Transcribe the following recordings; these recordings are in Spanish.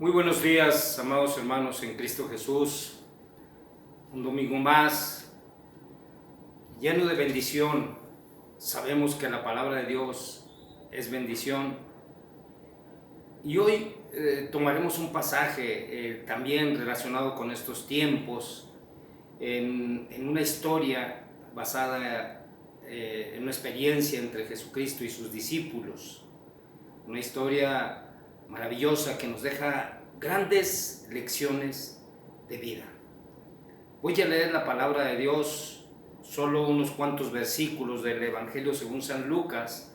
Muy buenos días, amados hermanos en Cristo Jesús. Un domingo más, lleno de bendición. Sabemos que la palabra de Dios es bendición. Y hoy tomaremos un pasaje también relacionado con estos tiempos, en una historia basada en una experiencia entre Jesucristo y sus discípulos. Una historia maravillosa que nos deja grandes lecciones de vida. Voy a leer la palabra de Dios, solo unos cuantos versículos del Evangelio según San Lucas,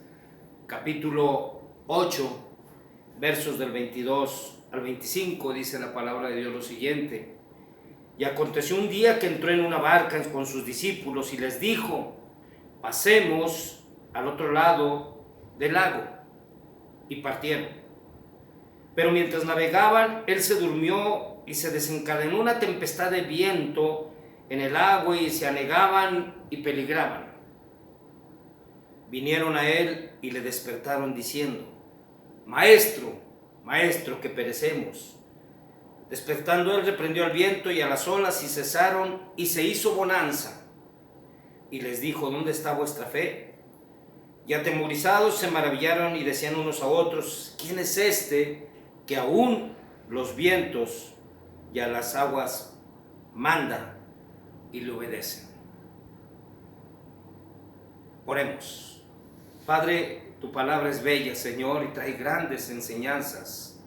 capítulo 8, versos del 22 al 25, dice la palabra de Dios lo siguiente: Y aconteció un día que entró en una barca con sus discípulos y les dijo: pasemos al otro lado del lago. Y partieron. Pero mientras navegaban, él se durmió y se desencadenó una tempestad de viento en el agua y se anegaban y peligraban. Vinieron a él y le despertaron diciendo: Maestro, Maestro, que perecemos. Despertando él reprendió al viento y a las olas y cesaron y se hizo bonanza. Y les dijo: ¿Dónde está vuestra fe? Y atemorizados se maravillaron y decían unos a otros: ¿Quién es este que aún los vientos y a las aguas manda y le obedecen? Oremos. Padre, tu palabra es bella, Señor, y trae grandes enseñanzas.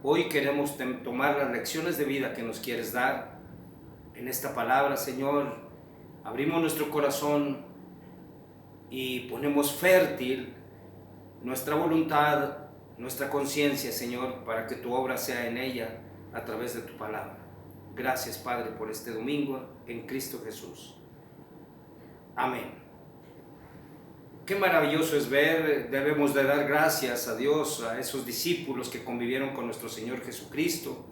Hoy queremos tomar las lecciones de vida que nos quieres dar en esta palabra, Señor. Abrimos nuestro corazón y ponemos fértil nuestra voluntad, nuestra conciencia, Señor, para que tu obra sea en ella a través de tu palabra. Gracias, Padre, por este domingo en Cristo Jesús. Amén. Qué maravilloso es ver, debemos de dar gracias a Dios, a esos discípulos que convivieron con nuestro Señor Jesucristo.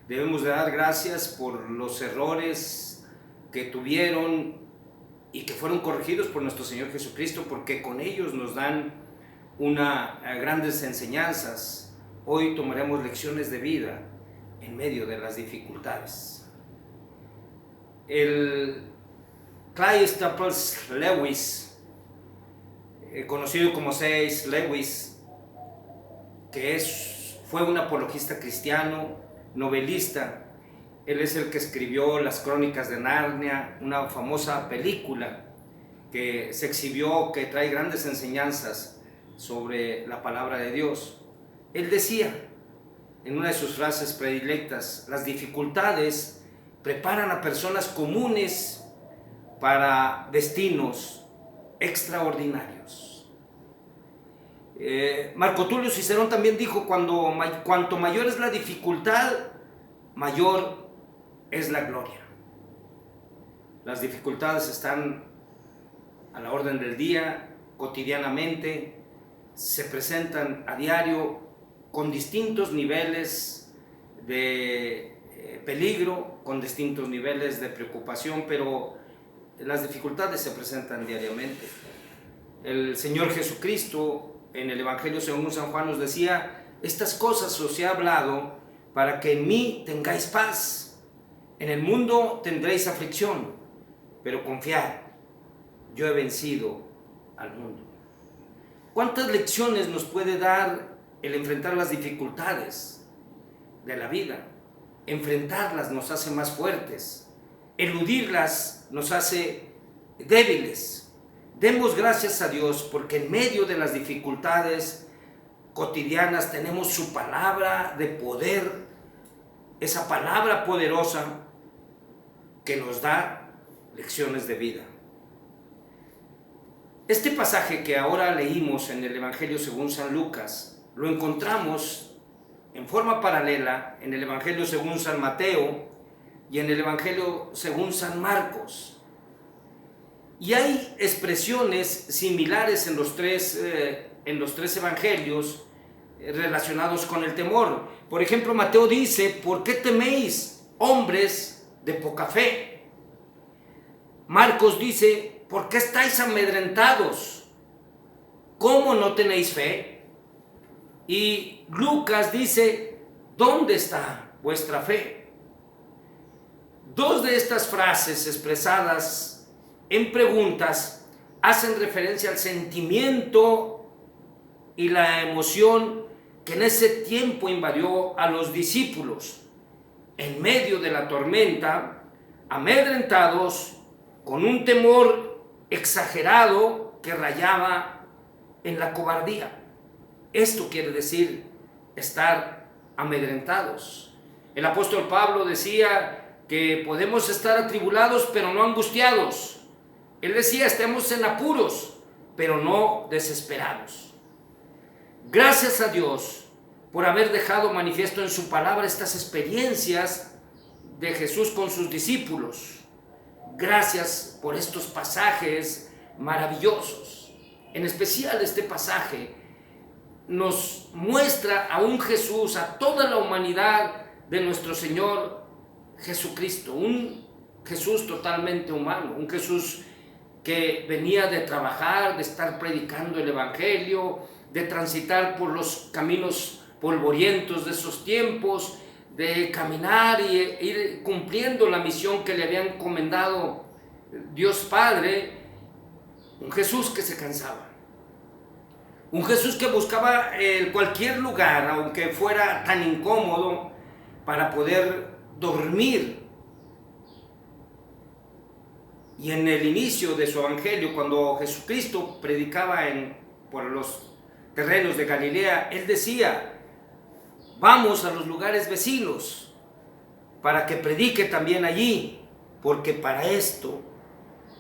Debemos de dar gracias por los errores que tuvieron y que fueron corregidos por nuestro Señor Jesucristo, porque con ellos nos dan grandes enseñanzas. Hoy tomaremos lecciones de vida en medio de las dificultades. El Clive Staples Lewis, conocido como C.S. Lewis, que fue un apologista cristiano, novelista. Él es el que escribió Las Crónicas de Narnia, una famosa película que se exhibió, que trae grandes enseñanzas sobre la palabra de Dios. Él decía, en una de sus frases predilectas: las dificultades preparan a personas comunes para destinos extraordinarios. Marco Tulio Cicerón también dijo: cuanto mayor es la dificultad, mayor es la gloria. Las dificultades están a la orden del día, cotidianamente, se presentan a diario con distintos niveles de peligro, con distintos niveles de preocupación, pero las dificultades se presentan diariamente. El Señor Jesucristo en el Evangelio según San Juan nos decía: estas cosas os he hablado para que en mí tengáis paz. En el mundo tendréis aflicción, pero confiad, yo he vencido al mundo. ¿Cuántas lecciones nos puede dar el enfrentar las dificultades de la vida? Enfrentarlas nos hace más fuertes, eludirlas nos hace débiles. Demos gracias a Dios porque en medio de las dificultades cotidianas tenemos su palabra de poder, esa palabra poderosa que nos da lecciones de vida. Este pasaje que ahora leímos en el Evangelio según San Lucas lo encontramos en forma paralela en el Evangelio según San Mateo y en el Evangelio según San Marcos. Y hay expresiones similares en los tres evangelios relacionados con el temor. Por ejemplo, Mateo dice: ¿por qué teméis, hombres de poca fe? Marcos dice: ¿por qué estáis amedrentados? ¿Cómo no tenéis fe? Y Lucas dice: ¿dónde está vuestra fe? Dos de estas frases expresadas en preguntas hacen referencia al sentimiento y la emoción que en ese tiempo invadió a los discípulos en medio de la tormenta, amedrentados, con un temor exagerado que rayaba en la cobardía. Esto quiere decir estar amedrentados. El apóstol Pablo decía que podemos estar atribulados pero no angustiados. Él decía: estemos en apuros pero no desesperados. Gracias a Dios por haber dejado manifiesto en su palabra estas experiencias de Jesús con sus discípulos. Gracias por estos pasajes maravillosos. En especial este pasaje nos muestra a un Jesús, a toda la humanidad de nuestro Señor Jesucristo, un Jesús totalmente humano, un Jesús que venía de trabajar, de estar predicando el Evangelio, de transitar por los caminos polvorientos de esos tiempos, de caminar y ir cumpliendo la misión que le había encomendado Dios Padre. Un Jesús que se cansaba, un Jesús que buscaba cualquier lugar, aunque fuera tan incómodo, para poder dormir. Y en el inicio de su evangelio, cuando Jesucristo predicaba por los terrenos de Galilea, él decía: vamos a los lugares vecinos para que predique también allí, porque para esto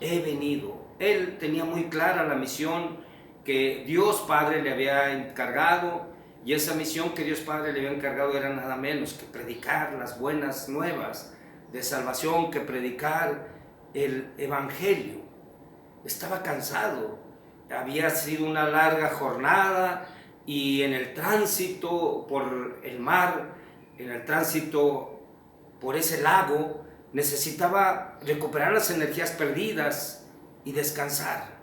he venido. Él tenía muy clara la misión que Dios Padre le había encargado, y esa misión que Dios Padre le había encargado era nada menos que predicar las buenas nuevas de salvación, que predicar el Evangelio. Estaba cansado, había sido una larga jornada, y en el tránsito por el mar, en el tránsito por ese lago, necesitaba recuperar las energías perdidas y descansar.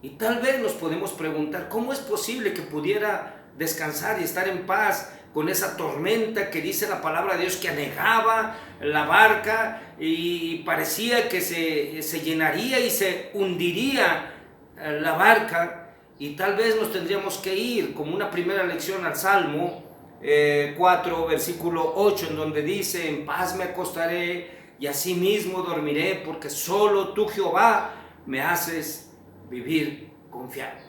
Y tal vez nos podemos preguntar: ¿cómo es posible que pudiera descansar y estar en paz con esa tormenta que dice la palabra de Dios que anegaba la barca y parecía que se llenaría y se hundiría la barca? Y tal vez nos tendríamos que ir como una primera lección al Salmo 4, versículo 8, en donde dice: en paz me acostaré y asimismo dormiré, porque solo tú, Jehová, me haces vivir confiado.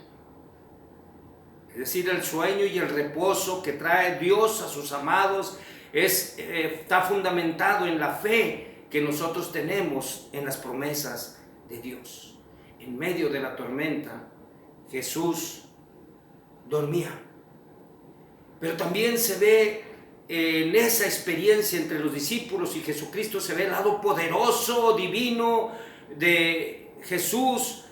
Es decir, el sueño y el reposo que trae Dios a sus amados está fundamentado en la fe que nosotros tenemos en las promesas de Dios. En medio de la tormenta, Jesús dormía. Pero también se ve en esa experiencia entre los discípulos y Jesucristo, se ve el lado poderoso, divino de Jesús,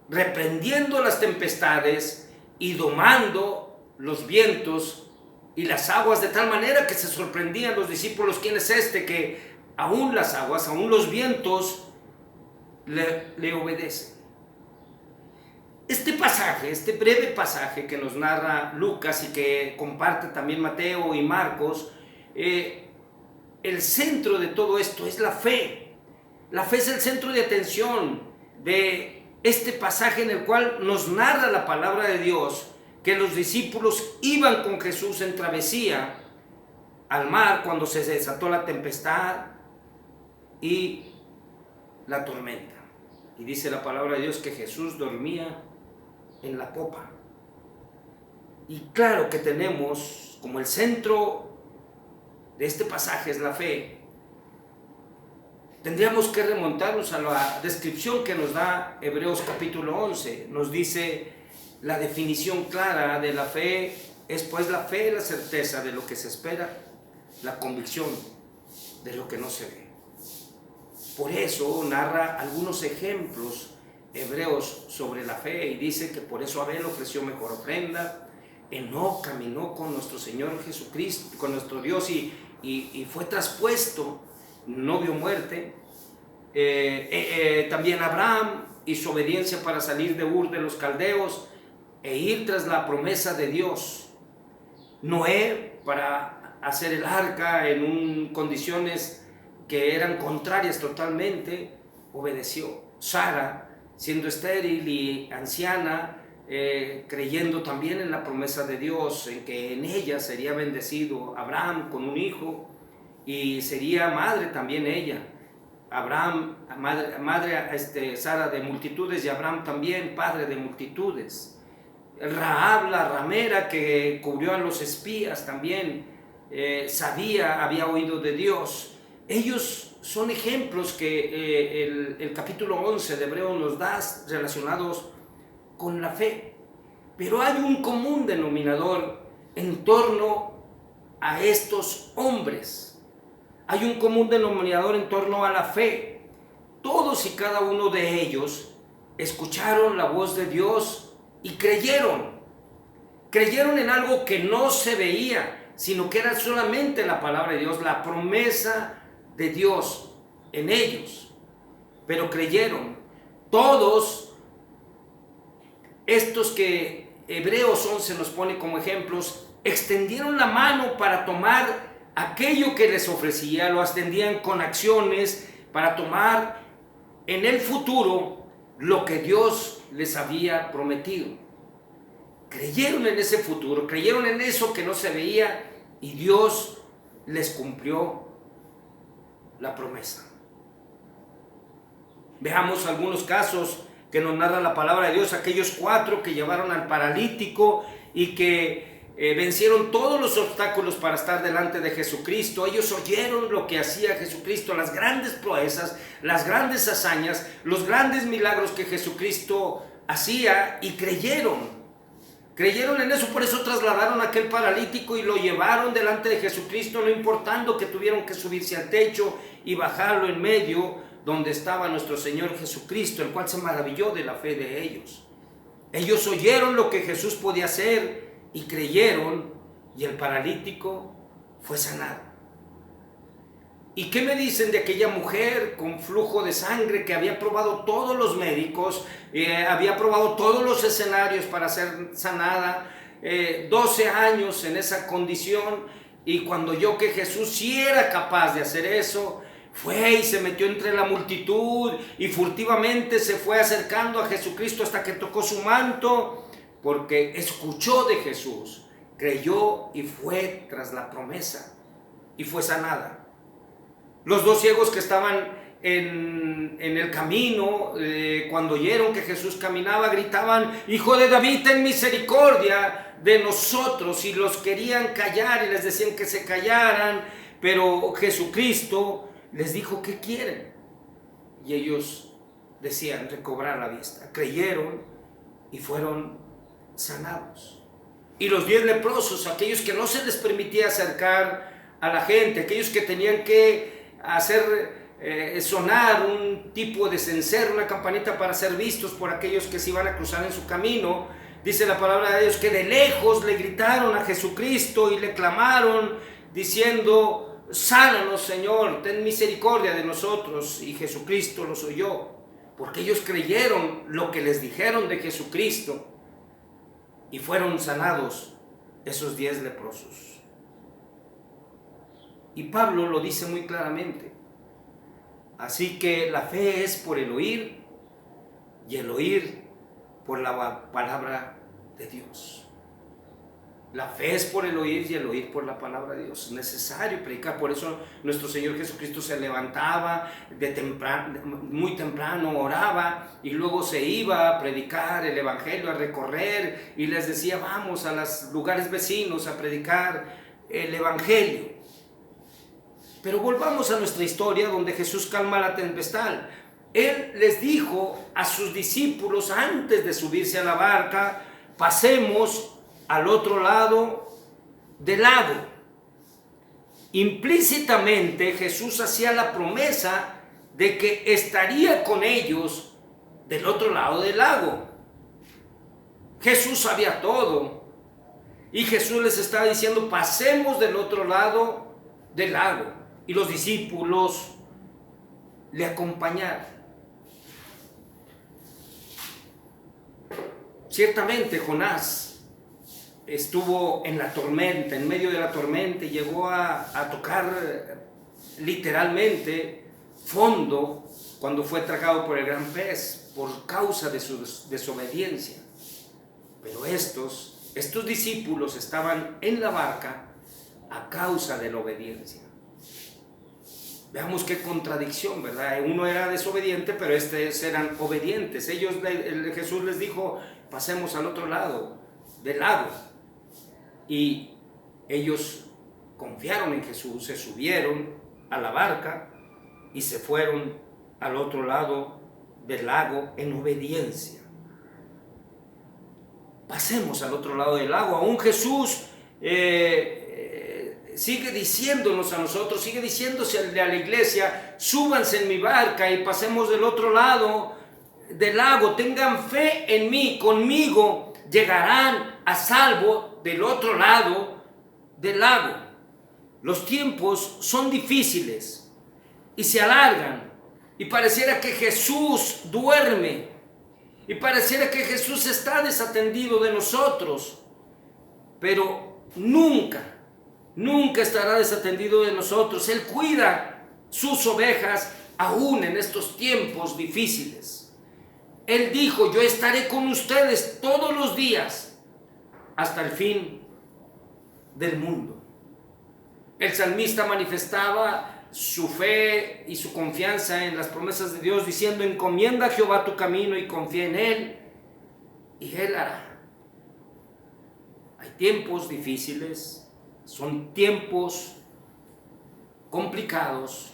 reprendiendo las tempestades y domando los vientos y las aguas, de tal manera que se sorprendían los discípulos: ¿quién es este que aún las aguas, aún los vientos le obedecen? Este pasaje, este breve pasaje que nos narra Lucas y que comparte también Mateo y Marcos, el centro de todo esto es la fe. La fe es el centro de atención de este pasaje, en el cual nos narra la palabra de Dios que los discípulos iban con Jesús en travesía al mar cuando se desató la tempestad y la tormenta. Y dice la palabra de Dios que Jesús dormía en la popa. Y claro que tenemos como el centro de este pasaje es la fe. Tendríamos que remontarnos a la descripción que nos da Hebreos capítulo 11. Nos dice la definición clara de la fe Es pues la fe, la certeza de lo que se espera, la convicción de lo que no se ve. Por eso narra algunos ejemplos hebreos sobre la fe y dice que por eso Abel ofreció mejor ofrenda, Enoc caminó con nuestro Señor Jesucristo, con nuestro Dios y fue traspuesto, no vio muerte. También Abraham hizo obediencia para salir de Ur de los Caldeos e ir tras la promesa de Dios. Noé para hacer el arca en condiciones que eran contrarias totalmente, obedeció. Sara, siendo estéril y anciana, creyendo también en la promesa de Dios, en que en ella sería bendecido Abraham con un hijo y sería madre también ella. Abraham, madre Sara de multitudes y Abraham también padre de multitudes. Rahab, la ramera que cubrió a los espías también, había oído de Dios. Ellos son ejemplos que el capítulo 11 de Hebreos nos da relacionados con la fe. Pero hay un común denominador en torno a estos hombres. Hay un común denominador en torno a la fe. Todos y cada uno de ellos escucharon la voz de Dios y creyeron. Creyeron en algo que no se veía, sino que era solamente la palabra de Dios, la promesa de Dios en ellos. Pero creyeron. Todos estos que Hebreos 11 nos pone como ejemplos, extendieron la mano para tomar aquello que les ofrecía, lo extendían con acciones para tomar en el futuro lo que Dios les había prometido. Creyeron en ese futuro, creyeron en eso que no se veía y Dios les cumplió la promesa. Veamos algunos casos que nos narra la palabra de Dios, aquellos 4 que llevaron al paralítico y que vencieron todos los obstáculos para estar delante de Jesucristo. Ellos oyeron lo que hacía Jesucristo, las grandes proezas, las grandes hazañas, los grandes milagros que Jesucristo hacía y creyeron en eso. Por eso trasladaron a aquel paralítico y lo llevaron delante de Jesucristo, no importando que tuvieron que subirse al techo y bajarlo en medio donde estaba nuestro Señor Jesucristo, el cual se maravilló de la fe de ellos. Ellos oyeron lo que Jesús podía hacer y creyeron, y el paralítico fue sanado. ¿Y qué me dicen de aquella mujer con flujo de sangre que había probado todos los médicos, había probado todos los escenarios para ser sanada, 12 años en esa condición, y cuando oyó que Jesús sí era capaz de hacer eso, fue y se metió entre la multitud y furtivamente se fue acercando a Jesucristo hasta que tocó su manto, porque escuchó de Jesús, creyó y fue tras la promesa y fue sanada. Los 2 ciegos que estaban en el camino, cuando oyeron que Jesús caminaba, gritaban: Hijo de David, ten misericordia de nosotros, y los querían callar y les decían que se callaran, pero Jesucristo les dijo: ¿qué quieren? Y ellos decían: recobrar la vista. Creyeron y fueron sanados. Y los 10 leprosos, aquellos que no se les permitía acercar a la gente, aquellos que tenían que hacer sonar un tipo de cencerro, una campanita para ser vistos por aquellos que se iban a cruzar en su camino, dice la palabra de Dios que de lejos le gritaron a Jesucristo y le clamaron diciendo: sánanos, Señor, ten misericordia de nosotros. Y Jesucristo los oyó, porque ellos creyeron lo que les dijeron de Jesucristo y fueron sanados esos 10 leprosos. Y Pablo lo dice muy claramente. Así que la fe es por el oír, y el oír por la palabra de Dios. La fe es por el oír y el oír por la palabra de Dios. Es necesario predicar. Por eso nuestro Señor Jesucristo se levantaba muy temprano, oraba y luego se iba a predicar el evangelio, a recorrer, y les decía: vamos a los lugares vecinos a predicar el evangelio. Pero volvamos a nuestra historia donde Jesús calma la tempestad. Él les dijo a sus discípulos antes de subirse a la barca: pasemos al otro lado del lago. Implícitamente Jesús hacía la promesa de que estaría con ellos del otro lado del lago. Jesús sabía todo y Jesús les estaba diciendo: pasemos del otro lado del lago. Y los discípulos le acompañaron. Ciertamente Jonás estuvo en la tormenta, en medio de la tormenta, y llegó a tocar literalmente fondo cuando fue tragado por el gran pez por causa de su desobediencia. Pero estos discípulos estaban en la barca a causa de la obediencia. Veamos qué contradicción, ¿verdad? Uno era desobediente, pero estos eran obedientes. Jesús les dijo: pasemos al otro lado del lago. Y ellos confiaron en Jesús, se subieron a la barca y se fueron al otro lado del lago en obediencia. Pasemos al otro lado del lago. Aún Jesús sigue diciéndonos a nosotros, sigue diciéndose a la iglesia: súbanse en mi barca y pasemos del otro lado del lago. Tengan fe en mí, conmigo llegarán a salvo del otro lado del lago. Los tiempos son difíciles y se alargan, y pareciera que Jesús duerme, y pareciera que Jesús está desatendido de nosotros, pero nunca estará desatendido de nosotros. Él cuida sus ovejas aún en estos tiempos difíciles. Él dijo: yo estaré con ustedes todos los días hasta el fin del mundo. El salmista manifestaba su fe y su confianza en las promesas de Dios, diciendo: encomienda a Jehová tu camino y confía en Él, y Él hará. Hay tiempos difíciles, son tiempos complicados,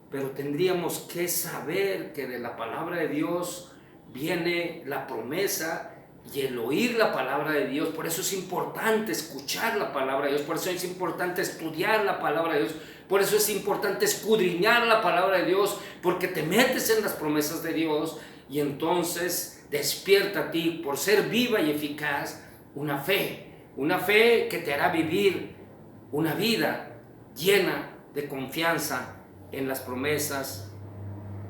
pero tendríamos que saber que de la palabra de Dios viene la promesa y el oír la palabra de Dios. Por eso es importante escuchar la palabra de Dios, por eso es importante estudiar la palabra de Dios, por eso es importante escudriñar la palabra de Dios, porque te metes en las promesas de Dios y entonces despierta a ti, por ser viva y eficaz, una fe que te hará vivir una vida llena de confianza en las promesas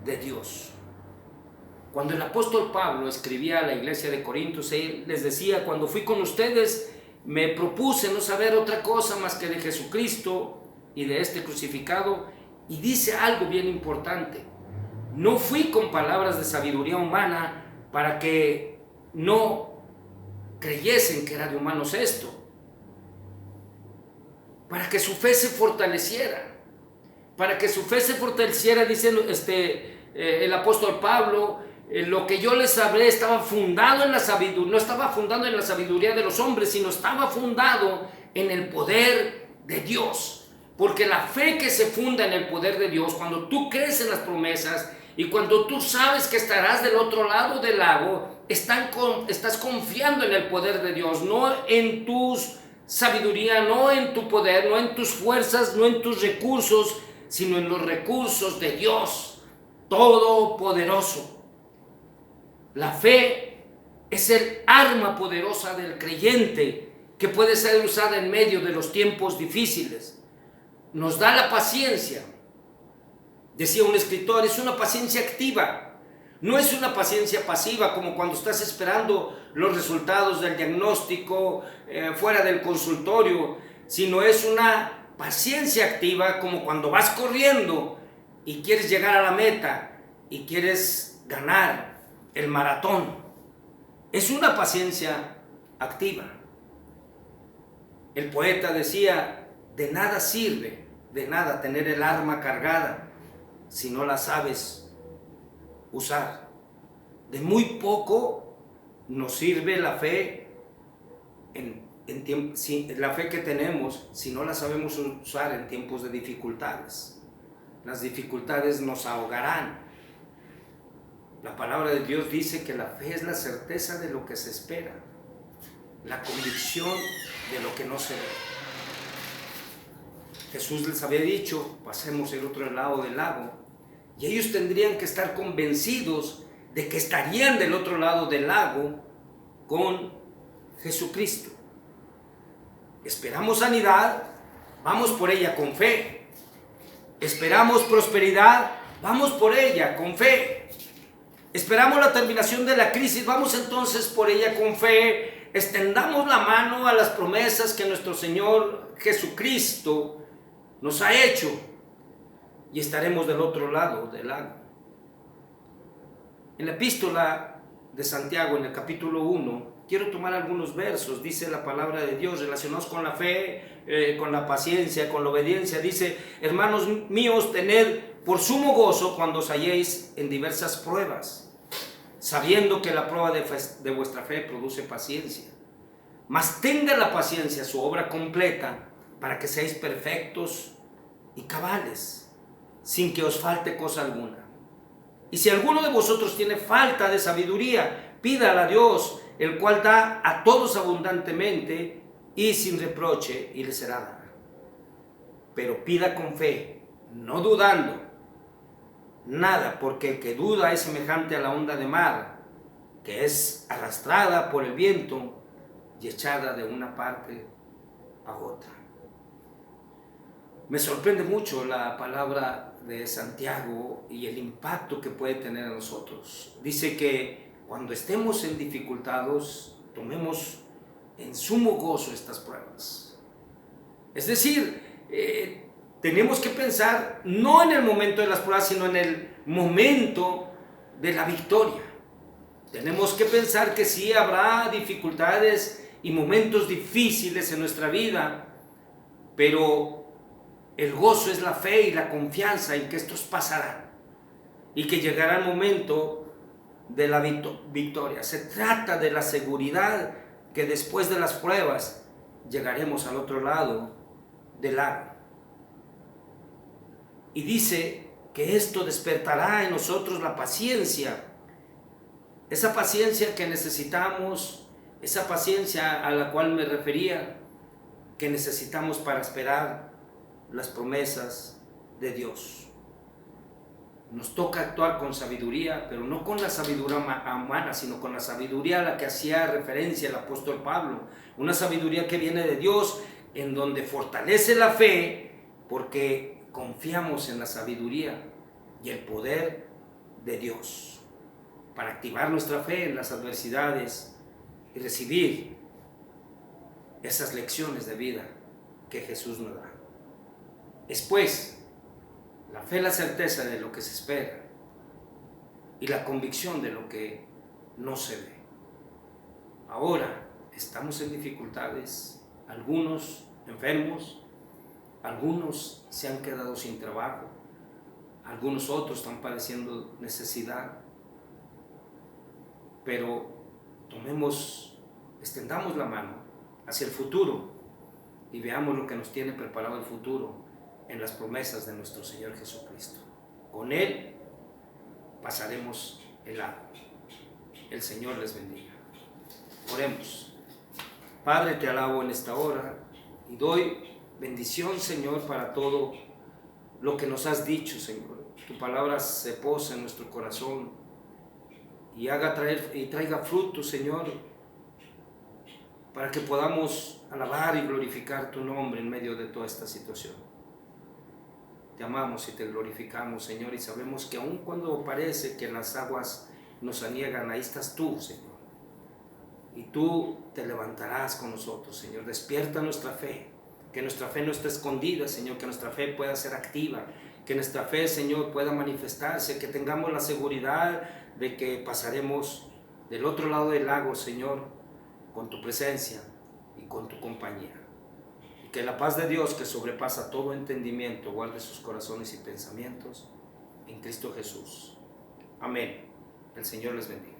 de Dios. Cuando el apóstol Pablo escribía a la iglesia de Corintios, él les decía: cuando fui con ustedes me propuse no saber otra cosa más que de Jesucristo y de este crucificado. Y dice algo bien importante: no fui con palabras de sabiduría humana para que no creyesen que era de humanos esto, para que su fe se fortaleciera, dice el apóstol Pablo. Lo que yo les hablé estaba fundado en la sabiduría, no estaba fundado en la sabiduría de los hombres, sino estaba fundado en el poder de Dios. Porque la fe que se funda en el poder de Dios, cuando tú crees en las promesas y cuando tú sabes que estarás del otro lado del lago, estás confiando en el poder de Dios, no en tu sabiduría, no en tu poder, no en tus fuerzas, no en tus recursos, sino en los recursos de Dios Todopoderoso. La fe es el arma poderosa del creyente que puede ser usada en medio de los tiempos difíciles. Nos da la paciencia. Decía un escritor: es una paciencia activa. No es una paciencia pasiva, como cuando estás esperando los resultados del diagnóstico fuera del consultorio, sino es una paciencia activa, como cuando vas corriendo y quieres llegar a la meta y quieres ganar el maratón. Es una paciencia activa. El poeta decía: de nada sirve, de nada tener el arma cargada si no la sabes usar. De muy poco nos sirve la fe la fe que tenemos si no la sabemos usar en tiempos de dificultades. Las dificultades nos ahogarán. La palabra de Dios dice que la fe es la certeza de lo que se espera, la convicción de lo que no se ve. Jesús les había dicho, pasemos el otro lado del lago, y ellos tendrían que estar convencidos de que estarían del otro lado del lago con Jesucristo. Esperamos sanidad, vamos por ella con fe. Esperamos prosperidad, vamos por ella con fe. Esperamos la terminación de la crisis, vamos entonces por ella con fe. Extendamos la mano a las promesas que nuestro Señor Jesucristo nos ha hecho y estaremos del otro lado del lago. En la epístola de Santiago, en el capítulo 1, quiero tomar algunos versos. Dice la palabra de Dios relacionados con la fe, con la paciencia, con la obediencia. Dice: hermanos míos, tened por sumo gozo cuando os halléis en diversas pruebas, sabiendo que la prueba de vuestra fe produce paciencia. Mas tenga la paciencia su obra completa, para que seáis perfectos y cabales, sin que os falte cosa alguna. Y si alguno de vosotros tiene falta de sabiduría, pídala a Dios, el cual da a todos abundantemente y sin reproche, y le será dada. Pero pida con fe, no dudando nada, porque el que duda es semejante a la onda de mar, que es arrastrada por el viento y echada de una parte a otra. Me sorprende mucho la palabra de Santiago y el impacto que puede tener en nosotros. Dice que cuando estemos en dificultades, tomemos en sumo gozo estas pruebas. Es decir, tenemos que pensar no en el momento de las pruebas, sino en el momento de la victoria. Tenemos que pensar que sí habrá dificultades y momentos difíciles en nuestra vida, pero el gozo es la fe y la confianza en que estos pasarán y que llegará el momento de la victoria. Se trata de la seguridad que después de las pruebas llegaremos al otro lado del lago. Y dice que esto despertará en nosotros la paciencia, esa paciencia que necesitamos, esa paciencia a la cual me refería, que necesitamos para esperar las promesas de Dios. Nos toca actuar con sabiduría, pero no con la sabiduría humana, sino con la sabiduría a la que hacía referencia el apóstol Pablo. Una sabiduría que viene de Dios, en donde fortalece la fe, porque confiamos en la sabiduría y el poder de Dios, para activar nuestra fe en las adversidades y recibir esas lecciones de vida que Jesús nos da. Es pues la fe, la certeza de lo que se espera y la convicción de lo que no se ve. Ahora estamos en dificultades, algunos enfermos, algunos se han quedado sin trabajo, algunos otros están padeciendo necesidad, pero extendamos la mano hacia el futuro y veamos lo que nos tiene preparado el futuro en las promesas de nuestro Señor Jesucristo. Con Él pasaremos el lago. El Señor les bendiga. Oremos. Padre, te alabo en esta hora y doy bendición, Señor, para todo lo que nos has dicho, Señor. Tu palabra se posa en nuestro corazón y traiga fruto, Señor, para que podamos alabar y glorificar tu nombre en medio de toda esta situación. Te amamos y te glorificamos, Señor, y sabemos que aun cuando parece que las aguas nos aniegan, ahí estás tú, Señor. Y tú te levantarás con nosotros, Señor. Despierta nuestra fe, que nuestra fe no esté escondida, Señor, que nuestra fe pueda ser activa, que nuestra fe, Señor, pueda manifestarse, que tengamos la seguridad de que pasaremos del otro lado del lago, Señor, con tu presencia y con tu compañía. Y que la paz de Dios, que sobrepasa todo entendimiento, guarde sus corazones y pensamientos en Cristo Jesús. Amén. El Señor les bendiga.